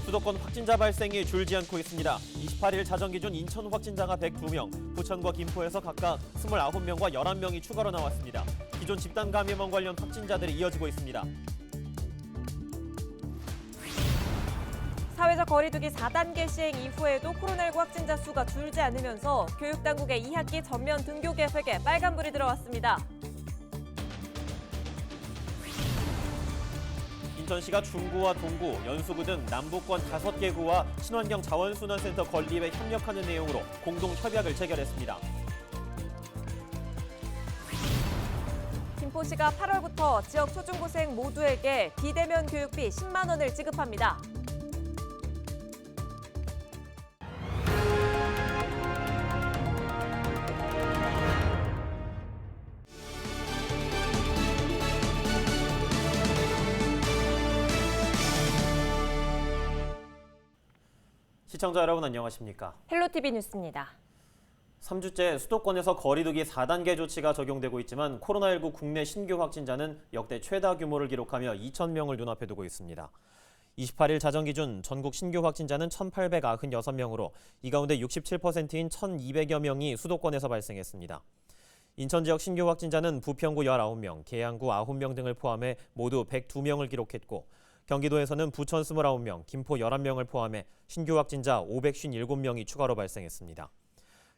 수도권 확진자 발생이 줄지 않고 있습니다. 28일 자정 기준 인천 확진자가 102명, 부천과 김포에서 각각 29명과 11명이 추가로 나왔습니다. 기존 집단 감염원 관련 확진자들이 이어지고 있습니다. 사회적 거리두기 4단계 시행 이후에도 코로나19 확진자 수가 줄지 않으면서 교육당국의 2학기 전면 등교 계획에 빨간불이 들어왔습니다. 인천시가 중구와 동구, 연수구 등 남북권 5개 구와 친환경 자원순환센터 건립에 협력하는 내용으로 공동 협약을 체결했습니다. 김포시가 8월부터 지역 초중고생 모두에게 비대면 교육비 10만 원을 지급합니다. 시청자 여러분 안녕하십니까? 헬로티비 뉴스입니다. 3주째 수도권에서 거리두기 4단계 조치가 적용되고 있지만 코로나19 국내 신규 확진자는 역대 최다 규모를 기록하며 2,000명을 눈앞에 두고 있습니다. 28일 자정 기준 전국 신규 확진자는 1,896명으로 이 가운데 67%인 1,200여 명이 수도권에서 발생했습니다. 인천 지역 신규 확진자는 부평구 19명, 계양구 9명 등을 포함해 모두 102명을 기록했고 경기도에서는 부천 29명, 김포 11명을 포함해 신규 확진자 557명이 추가로 발생했습니다.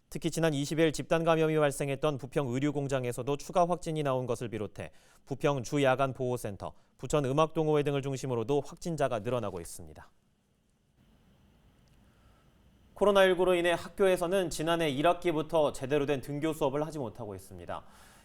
특히 지난 20일 집단 감염이 발생했던 부평 의류공장에서도 추가 확진이 나온 것을 비롯해 부평 주야간보호센터, 부천 음악동호회 등을 중심으로도 확진자가 늘어나고 있습니다. 코로나19로 인해 학교에서는 지난해 1학기부터 제대로 된 등교 수업을 하지 못하고 있습니다.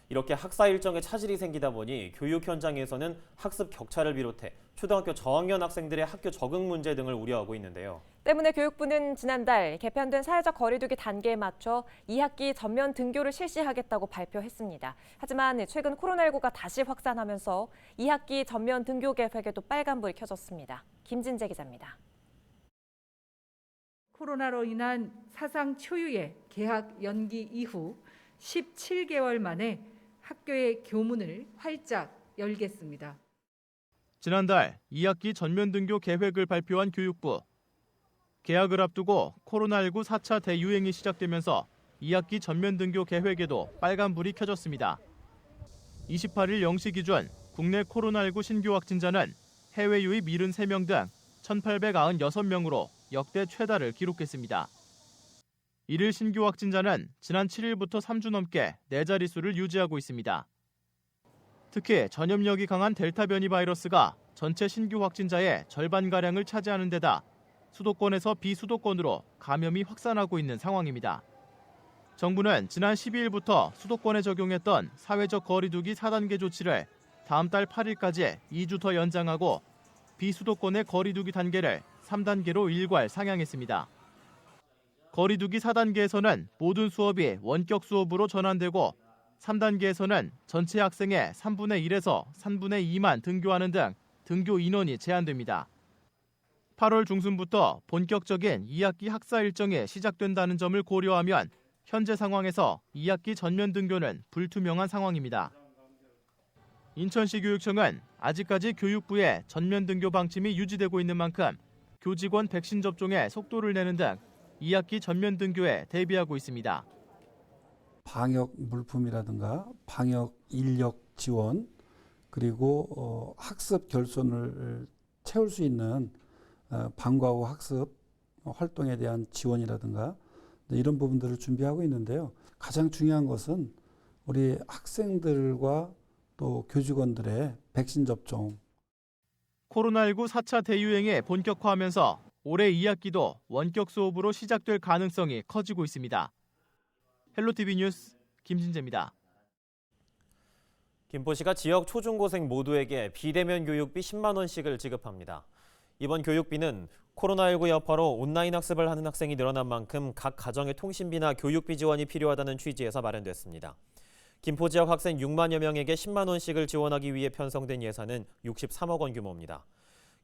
이렇게 학사 일정에 차질이 생기다 보니 교육 현장에서는 학습 격차를 비롯해 초등학교 저학년 학생들의 학교 적응 문제 등을 우려하고 있는데요. 때문에 교육부는 지난달 개편된 사회적 거리두기 단계에 맞춰 2학기 전면 등교를 실시하겠다고 발표했습니다. 하지만 최근 코로나19가 다시 확산하면서 2학기 전면 등교 계획에도 빨간불이 켜졌습니다. 김진재 기자입니다. 코로나로 인한 사상 초유의 개학 연기 이후 17개월 만에 학교의 교문을 활짝 열겠습니다. 지난달 2학기 전면 등교 계획을 발표한 교육부. 개학을 앞두고 코로나19 4차 대유행이 시작되면서 2학기 전면 등교 계획에도 빨간불이 켜졌습니다. 28일 0시 기준 국내 코로나19 신규 확진자는 해외 유입 73명 등 1,896명으로 역대 최다를 기록했습니다. 이를 신규 확진자는 지난 7일부터 3주 넘게 4자릿수를 유지하고 있습니다. 특히 전염력이 강한 델타 변이 바이러스가 전체 신규 확진자의 절반가량을 차지하는 데다 수도권에서 비수도권으로 감염이 확산하고 있는 상황입니다. 정부는 지난 12일부터 수도권에 적용했던 사회적 거리두기 4단계 조치를 다음 달 8일까지 2주 더 연장하고 비수도권의 거리두기 단계를 3단계로 일괄 상향했습니다. 거리두기 4단계에서는 모든 수업이 원격 수업으로 전환되고 3단계에서는 전체 학생의 3분의 1에서 3분의 2만 등교하는 등 등교 인원이 제한됩니다. 8월 중순부터 본격적인 2학기 학사 일정이 시작된다는 점을 고려하면 현재 상황에서 2학기 전면 등교는 불투명한 상황입니다. 인천시 교육청은 아직까지 교육부의 전면 등교 방침이 유지되고 있는 만큼 교직원 백신 접종에 속도를 내는 등 2학기 전면 등교에 대비하고 있습니다. 방역 물품이라든가 방역 인력 지원 그리고 학습 결손을 채울 수 있는 방과 후 학습 활동에 대한 지원이라든가 이런 부분들을 준비하고 있는데요. 가장 중요한 것은 우리 학생들과 또 교직원들의 백신 접종. 코로나19 4차 대유행이 본격화하면서 올해 2학기도 원격 수업으로 시작될 가능성이 커지고 있습니다. 헬로티비 뉴스 김진재입니다. 김포시가 지역 초중고생 모두에게 비대면 교육비 10만 원씩을 지급합니다. 이번 교육비는 코로나19 여파로 온라인 학습을 하는 학생이 늘어난 만큼 각 가정의 통신비나 교육비 지원이 필요하다는 취지에서 마련됐습니다. 김포 지역 학생 6만여 명에게 10만 원씩을 지원하기 위해 편성된 예산은 63억 원 규모입니다.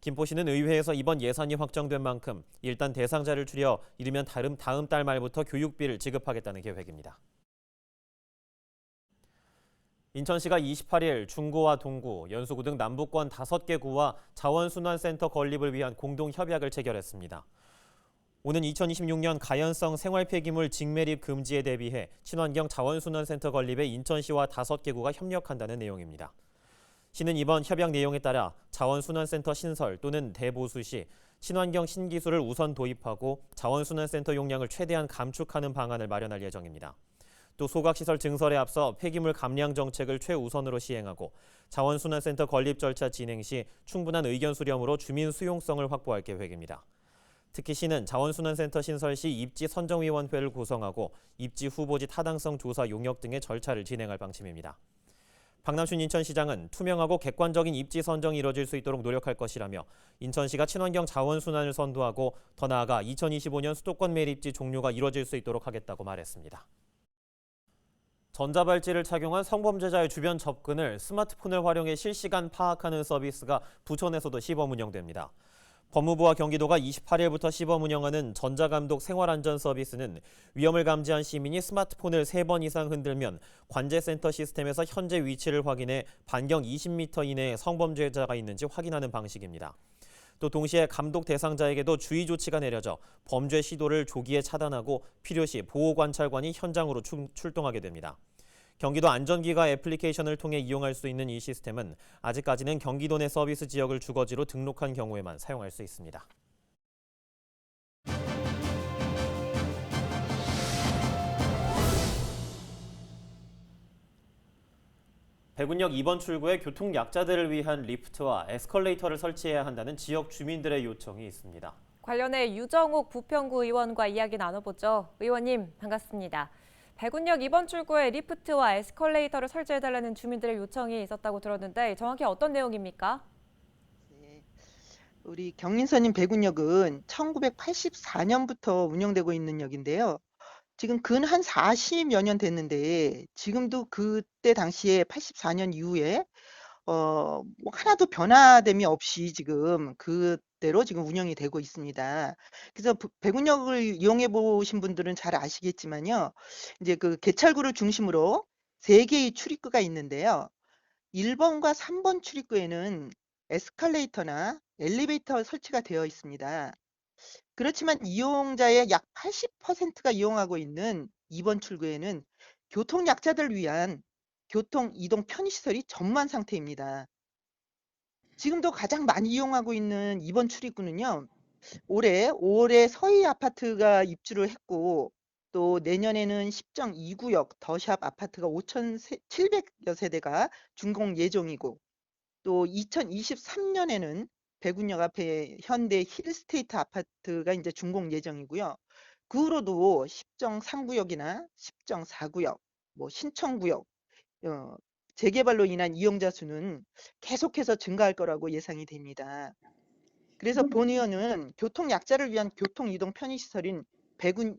김포시는 의회에서 이번 예산이 확정된 만큼 일단 대상자를 추려 이르면 다음 달 말부터 교육비를 지급하겠다는 계획입니다. 인천시가 28일 중구와 동구, 연수구 등 남부권 5개 구와 자원순환센터 건립을 위한 공동협약을 체결했습니다. 오는 2026년 가연성 생활폐기물 직매립 금지에 대비해 친환경 자원순환센터 건립에 인천시와 5개 구가 협력한다는 내용입니다. 시는 이번 협약 내용에 따라 자원순환센터 신설 또는 대보수 시 친환경 신기술을 우선 도입하고 자원순환센터 용량을 최대한 감축하는 방안을 마련할 예정입니다. 또 소각시설 증설에 앞서 폐기물 감량 정책을 최우선으로 시행하고 자원순환센터 건립 절차 진행 시 충분한 의견 수렴으로 주민 수용성을 확보할 계획입니다. 특히 시는 자원순환센터 신설 시 입지 선정위원회를 구성하고 입지 후보지 타당성 조사 용역 등의 절차를 진행할 방침입니다. 박남춘 인천시장은 투명하고 객관적인 입지 선정이 이뤄질 수 있도록 노력할 것이라며 인천시가 친환경 자원순환을 선도하고 더 나아가 2025년 수도권 매립지 종료가 이뤄질 수 있도록 하겠다고 말했습니다. 전자발찌를 착용한 성범죄자의 주변 접근을 스마트폰을 활용해 실시간 파악하는 서비스가 부천에서도 시범 운영됩니다. 법무부와 경기도가 28일부터 시범 운영하는 전자감독 생활안전 서비스는 위험을 감지한 시민이 스마트폰을 3번 이상 흔들면 관제센터 시스템에서 현재 위치를 확인해 반경 20m 이내에 성범죄자가 있는지 확인하는 방식입니다. 또 동시에 감독 대상자에게도 주의 조치가 내려져 범죄 시도를 조기에 차단하고 필요시 보호관찰관이 현장으로 출동하게 됩니다. 경기도 안전기가 애플리케이션을 통해 이용할 수 있는 이 시스템은 아직까지는 경기도 내 서비스 지역을 주거지로 등록한 경우에만 사용할 수 있습니다. 배군역 2번 출구에 교통약자들을 위한 리프트와 에스컬레이터를 설치해야 한다는 지역 주민들의 요청이 있습니다. 관련해 유정욱 부평구 의원과 이야기 나눠보죠. 의원님, 반갑습니다. 배군역 2번 출구에 리프트와 에스컬레이터를 설치해달라는 주민들의 요청이 있었다고 들었는데 정확히 어떤 내용입니까? 네, 우리 경인선인 배군역은 1984년부터 운영되고 있는 역인데요. 지금 근 한 40여 년 됐는데 지금도 그때 당시에 84년 이후에 뭐 하나도 변화됨이 없이 지금 그대로 지금 운영이 되고 있습니다. 그래서 배군역을 이용해 보신 분들은 잘 아시겠지만요. 이제 그 개찰구를 중심으로 3개의 출입구가 있는데요. 1번과 3번 출입구에는 에스컬레이터나 엘리베이터 설치가 되어 있습니다. 그렇지만 이용자의 약 80%가 이용하고 있는 2번 출구에는 교통약자들을 위한 교통 이동 편의시설이 전무한 상태입니다. 지금도 가장 많이 이용하고 있는 2번 출입구는요. 올해 5월에 서희 아파트가 입주를 했고 또 내년에는 10정 2구역 더샵 아파트가 5,700여 세대가 준공 예정이고 또 2023년에는 배군역 앞에 현대 힐스테이트 아파트가 이제 준공 예정이고요. 그 후로도 10정 3구역이나 10정 4구역, 뭐 신청구역, 재개발로 인한 이용자 수는 계속해서 증가할 거라고 예상이 됩니다. 그래서 본 의원은 교통약자를 위한 교통이동 편의시설인 배군역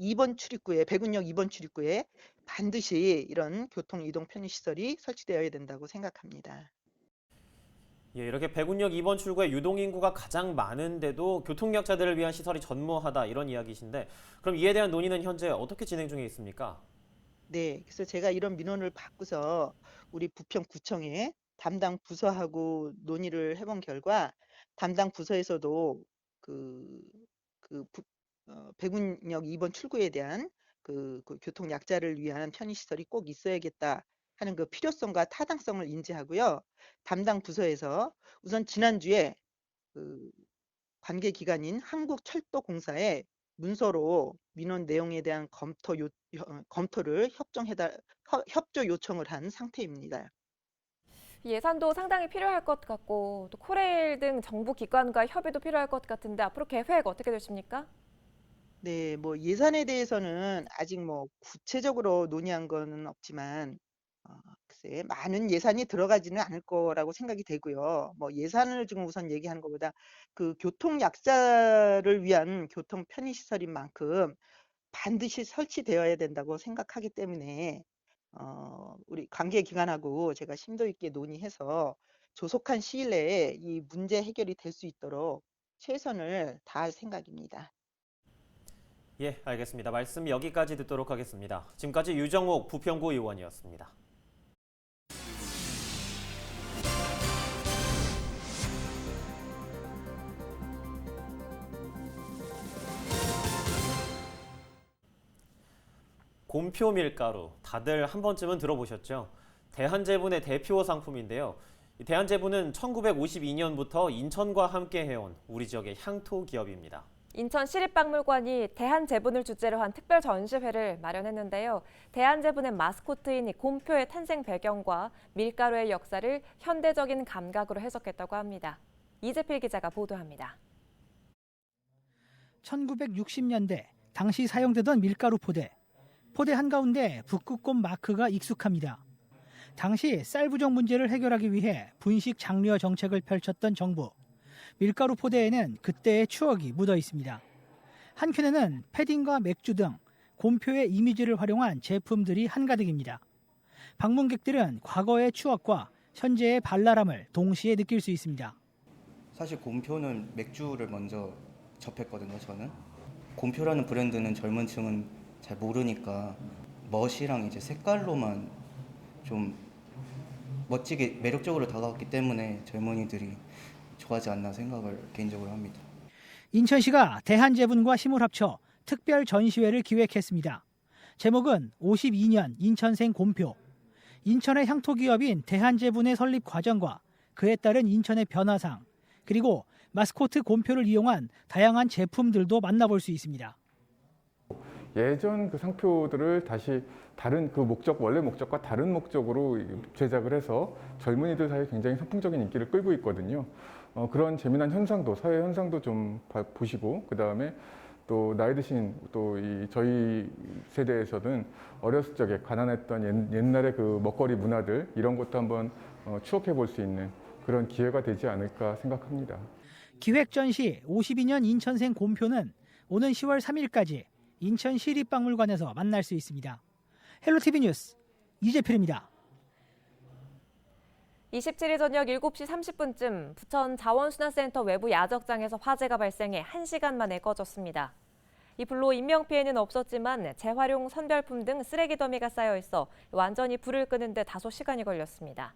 2번 출입구에 반드시 이런 교통이동 편의시설이 설치되어야 된다고 생각합니다. 예, 이렇게 배군역 2번 출구에 유동인구가 가장 많은데도 교통약자들을 위한 시설이 전무하다 이런 이야기이신데 그럼 이에 대한 논의는 현재 어떻게 진행 중에 있습니까? 네, 그래서 제가 이런 민원을 받고서 우리 부평구청에 담당 부서하고 논의를 해본 결과 담당 부서에서도 배군역 2번 출구에 대한 그 교통약자를 위한 편의시설이 꼭 있어야겠다 하는 그 필요성과 타당성을 인지하고요. 담당 부서에서 우선 지난주에 그 관계기관인 한국철도공사에 문서로 민원 내용에 대한 검토를 협조 요청을 한 상태입니다. 예산도 상당히 필요할 것 같고 또 코레일 등 정부 기관과 협의도 필요할 것 같은데 앞으로 계획 어떻게 되십니까? 네, 뭐 예산에 대해서는 아직 뭐 구체적으로 논의한 거는 없지만 글쎄 많은 예산이 들어가지는 않을 거라고 생각이 되고요. 뭐 예산을 지금 우선 얘기하는 것보다 그 교통 약자를 위한 교통 편의 시설인 만큼 반드시 설치되어야 된다고 생각하기 때문에 우리 관계기관하고 제가 심도 있게 논의해서 조속한 시일 내에 이 문제 해결이 될 수 있도록 최선을 다할 생각입니다. 예, 알겠습니다. 말씀 여기까지 듣도록 하겠습니다. 지금까지 유정욱 부평구 의원이었습니다. 곰표 밀가루, 다들 한 번쯤은 들어보셨죠? 대한제분의 대표 상품인데요. 이 대한제분은 1952년부터 인천과 함께 해온 우리 지역의 향토 기업입니다. 인천 시립박물관이 대한제분을 주제로 한 특별 전시회를 마련했는데요. 대한제분의 마스코트인 곰표의 탄생 배경과 밀가루의 역사를 현대적인 감각으로 해석했다고 합니다. 이재필 기자가 보도합니다. 1960년대 당시 사용되던 밀가루 포대. 포대 한가운데 북극곰 마크가 익숙합니다. 당시 쌀 부족 문제를 해결하기 위해 분식 장려 정책을 펼쳤던 정부. 밀가루 포대에는 그때의 추억이 묻어 있습니다. 한켠에는 패딩과 맥주 등 곰표의 이미지를 활용한 제품들이 한가득입니다. 방문객들은 과거의 추억과 현재의 발랄함을 동시에 느낄 수 있습니다. 사실 곰표는 맥주를 먼저 접했거든요, 저는. 곰표라는 브랜드는 젊은 층은 잘 모르니까 멋이랑 이제 색깔로만 좀 멋지게 매력적으로 다가왔기 때문에 젊은이들이 좋아하지 않나 생각을 개인적으로 합니다. 인천시가 대한제분과 힘을 합쳐 특별 전시회를 기획했습니다. 제목은 52년 인천생 곰표. 인천의 향토 기업인 대한제분의 설립 과정과 그에 따른 인천의 변화상, 그리고 마스코트 곰표를 이용한 다양한 제품들도 만나볼 수 있습니다. 예전 그 상표들을 다시 다른 그 목적, 원래 목적과 다른 목적으로 제작을 해서 젊은이들 사이에 굉장히 선풍적인 인기를 끌고 있거든요. 그런 재미난 현상도, 사회 현상도 좀 보시고, 그 다음에 또 나이 드신 또 저희 세대에서는 어렸을 적에 가난했던 옛날의 그 먹거리 문화들, 이런 것도 한번 추억해 볼 수 있는 그런 기회가 되지 않을까 생각합니다. 기획 전시 52년 인천생 곰표는 오는 10월 3일까지 인천 시립박물관에서 만날 수 있습니다. 헬로티비 뉴스 이재필입니다. 27일 저녁 7시 30분쯤 부천 자원순환센터 외부 야적장에서 화재가 발생해 1시간 만에 꺼졌습니다. 이 불로 인명피해는 없었지만 재활용 선별품 등 쓰레기 더미가 쌓여 있어 완전히 불을 끄는 데 다소 시간이 걸렸습니다.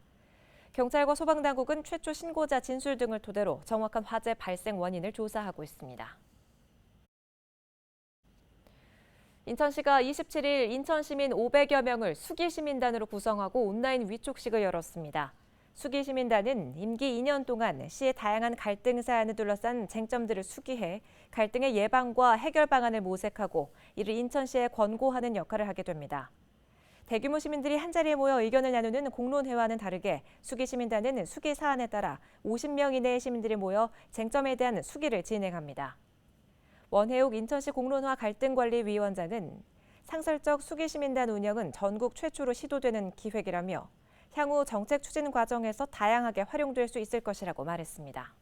경찰과 소방당국은 최초 신고자 진술 등을 토대로 정확한 화재 발생 원인을 조사하고 있습니다. 인천시가 27일 인천시민 500여 명을 수기시민단으로 구성하고 온라인 위촉식을 열었습니다. 수기시민단은 임기 2년 동안 시의 다양한 갈등 사안을 둘러싼 쟁점들을 수기해 갈등의 예방과 해결 방안을 모색하고 이를 인천시에 권고하는 역할을 하게 됩니다. 대규모 시민들이 한자리에 모여 의견을 나누는 공론회와는 다르게 수기시민단은 수기 사안에 따라 50명 이내의 시민들이 모여 쟁점에 대한 수기를 진행합니다. 원혜욱 인천시 공론화 갈등관리위원장은 상설적 수기시민단 운영은 전국 최초로 시도되는 기획이라며 향후 정책 추진 과정에서 다양하게 활용될 수 있을 것이라고 말했습니다.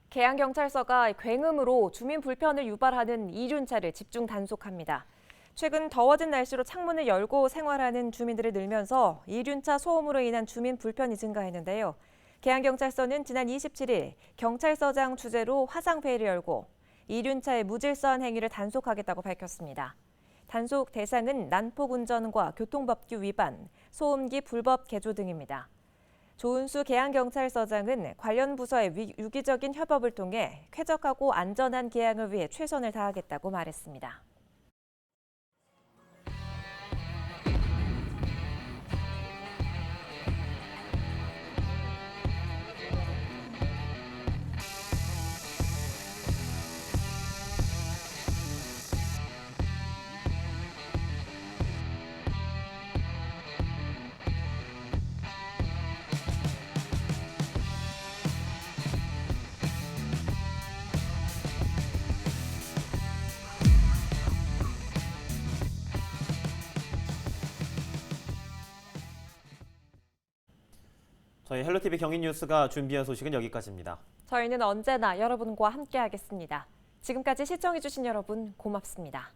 계양경찰서가 굉음으로 주민 불편을 유발하는 이륜차를 집중 단속합니다. 최근 더워진 날씨로 창문을 열고 생활하는 주민들이 늘면서 이륜차 소음으로 인한 주민 불편이 증가했는데요. 계양경찰서는 지난 27일 경찰서장 주재로 화상회의를 열고 이륜차의 무질서한 행위를 단속하겠다고 밝혔습니다. 단속 대상은 난폭 운전과 교통법규 위반, 소음기 불법 개조 등입니다. 조은수 계양경찰서장은 관련 부서의 유기적인 협업을 통해 쾌적하고 안전한 계양을 위해 최선을 다하겠다고 말했습니다. 저희 헬로티비 경인뉴스가 준비한 소식은 여기까지입니다. 저희는 언제나 여러분과 함께하겠습니다. 지금까지 시청해주신 여러분 고맙습니다.